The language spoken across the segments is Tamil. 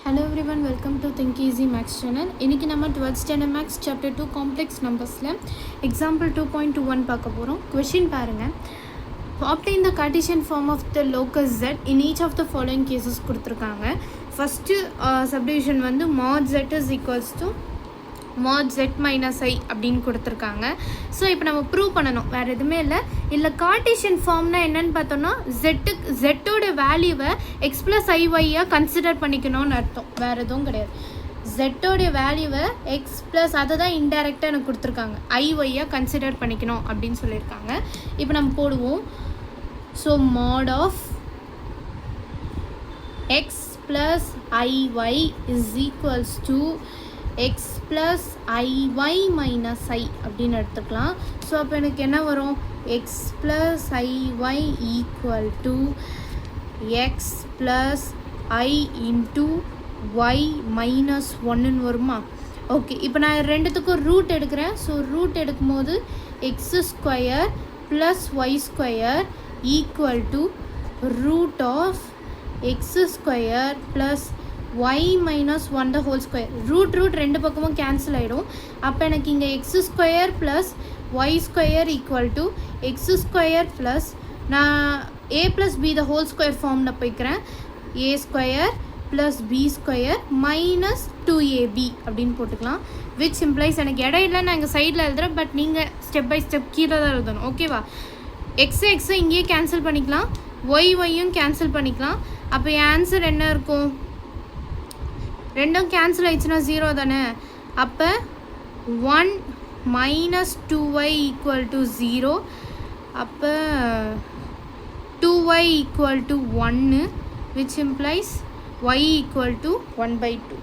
Hello everyone, welcome to Think Easy Max channel. இன்னைக்கு நம்ம 12th standard max chapter 2 complex numbersல example 2.21 பார்க்க போறோம். Question பாருங்க. Obtain the Cartesian form of the locus z in each of the following cases கொடுத்திருக்காங்க. First subdivision வந்து mod z is equals to mod z minus I அப்படின்னு கொடுத்துருக்காங்க. ஸோ இப்போ நம்ம ப்ரூவ் பண்ணணும், வேறு எதுவுமே இல்லை கார்டீசியன் ஃபார்ம்னா என்னென்னு பார்த்தோம்னா ஜெட்டோட வேல்யூவை எக்ஸ் ப்ளஸ் ஐஒய்யாக கன்சிடர் பண்ணிக்கணும்னு அர்த்தம், வேறு எதுவும் கிடையாது. ஜெட்டோடைய வேல்யூவை எக்ஸ் ப்ளஸ் அதை தான் இன்டைரக்டாக எனக்கு கொடுத்துருக்காங்க, ஐஒய்யாக கன்சிடர் பண்ணிக்கணும் அப்படின்னு சொல்லியிருக்காங்க. இப்போ நம்ம போடுவோம். So mod of x plus i y is equals to x plus iy minus I அப்படின்னு எடுத்துக்கலாம். ஸோ அப்போ எனக்கு என்ன வரும், x plus iy equal to x plus I into y minus 1ன்னு வருமா? ஓகே, இப்போ நான் ரெண்டுத்துக்கும் ரூட் எடுக்கிறேன். ஸோ ரூட் எடுக்கும்போது x square plus Y square equal to root of x square plus y minus 1 the whole square. Root ரெண்டு பக்கமும் கேன்சல் ஆகிடும். அப்போ எனக்கு இங்கே X square plus Y square equal to X square plus நான் A plus B the whole square ஃபார்மில் போய்க்கிறேன். A square plus B square minus 2ab அப்படின்னு போட்டுக்கலாம். விச் இம்ப்ளைஸ் எனக்கு இடையில நான் எங்கள் சைடில் எழுதுகிறேன், பட் நீங்கள் ஸ்டெப் பை ஸ்டெப் கீழே தான் எழுதணும். ஓகேவா? எக்ஸை இங்கேயே கேன்சல் பண்ணிக்கலாம், ஒய்யும் கேன்சல் பண்ணிக்கலாம். அப்போ என் ஆன்சர் என்ன இருக்கும், ரெண்டும் கேன்சல் ஆயிடுச்சுன்னா 0 தானே. அப்போ 1 minus 2y equal to 0. அப்போ 2y equal to 1 which implies y equal to 1/2.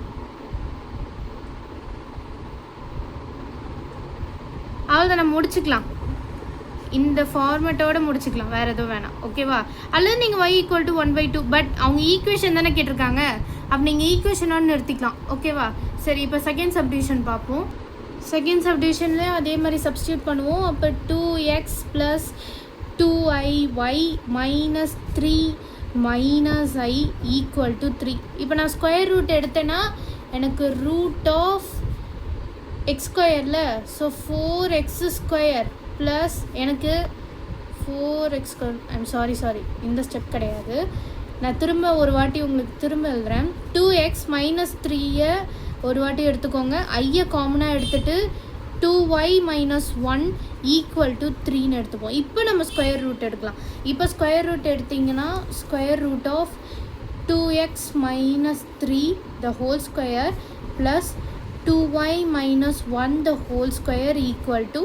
அவ்வளோதான், நம்ம முடிச்சுக்கலாம், இந்த ஃபார்மேட்டோடு முடிச்சுக்கலாம், வேறு எதுவும் வேணாம். ஓகேவா? அல்லது நீங்கள் y equal to 1/2, பட் அவங்க ஈக்குவேஷன் தானே கேட்டிருக்காங்க, அப்போ நீங்கள் ஈக்குவேஷனோடு நிறுத்திக்கலாம். ஓகேவா? சரி, இப்போ செகண்ட் சப்டிவிஷன் பார்ப்போம். செகண்ட் சப்டிவிஷனில் அதே மாதிரி சப்ஸ்டியூட் பண்ணுவோம். அப்போ 2x plus 2iy minus 3 minus I equal to 3. இப்போ நான் ஸ்கொயர் ரூட் எடுத்தேன்னா எனக்கு ரூட் ஆஃப் எக்ஸ் ஸ்கொயரில், ஸோ 4x ஸ்கொயர் ப்ளஸ் எனக்கு 4x ஸ்கொயர், ஐம் சாரி இந்த ஸ்டெப் கிடையாது, நான் திரும்ப ஒரு வாட்டி உங்களுக்கு திரும்ப எழுதுகிறேன். 2x மைனஸ் 3யை ஒரு வாட்டி எடுத்துக்கோங்க, ஐயை காமனாக எடுத்துகிட்டு 2y மைனஸ் 1 ஈக்குவல் டு 3ன்னு எடுத்துப்போம். இப்போ நம்ம ஸ்கொயர் ரூட் எடுக்கலாம். இப்போ ஸ்கொயர் ரூட் எடுத்திங்கன்னா square root of 2x minus 3 the whole square plus 2y minus 1 the whole square equal to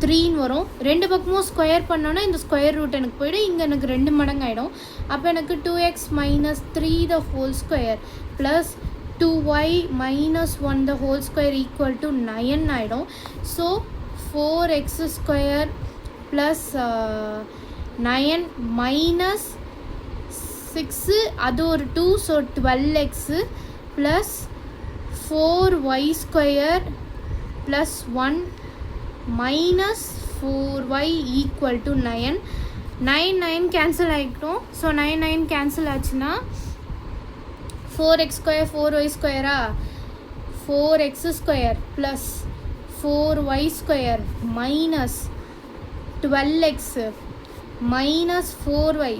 3ன்னு வரும். ரெண்டு பக்கமும் ஸ்கொயர் பண்ணோன்னா இந்த ஸ்கொயர் ரூட் எனக்கு போய்டும், இங்கே எனக்கு 2 மடங்கு ஆகிடும். அப்போ எனக்கு 2x minus 3 the whole square plus 2y minus 1 the whole square equal to 9 ஆகிடும். So 4x square plus 9 minus 6 அது ஒரு 2, so 12x plus 4y square plus 1 minus 4y equal to 9. 9 cancel ஆகிட்டோம். ஸோ 9 கேன்சல் ஆச்சுன்னா 4x square 4y ஸ்கொயரா, 4x square plus 4y square minus 12x minus 4y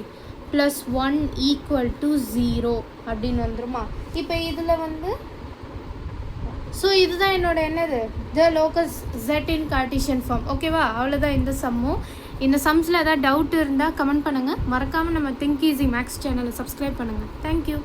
plus 1 equal to 0 அப்படின்னு வந்துருமா? இப்போ இதில் வந்து ஸோ இதுதான் என்னோட என்னது, the locus z in Cartesian form. ஓகேவா? அவ்வளோதான் இந்த சம்மும். இந்த சம்ஸில் ஏதாவது டவுட் இருந்தால் கமெண்ட் பண்ணுங்கள். மறக்காமல் நம்ம திங்க் ஈஸி மேக்ஸ் சேனலை சப்ஸ்கிரைப் பண்ணுங்கள். தேங்க்யூ.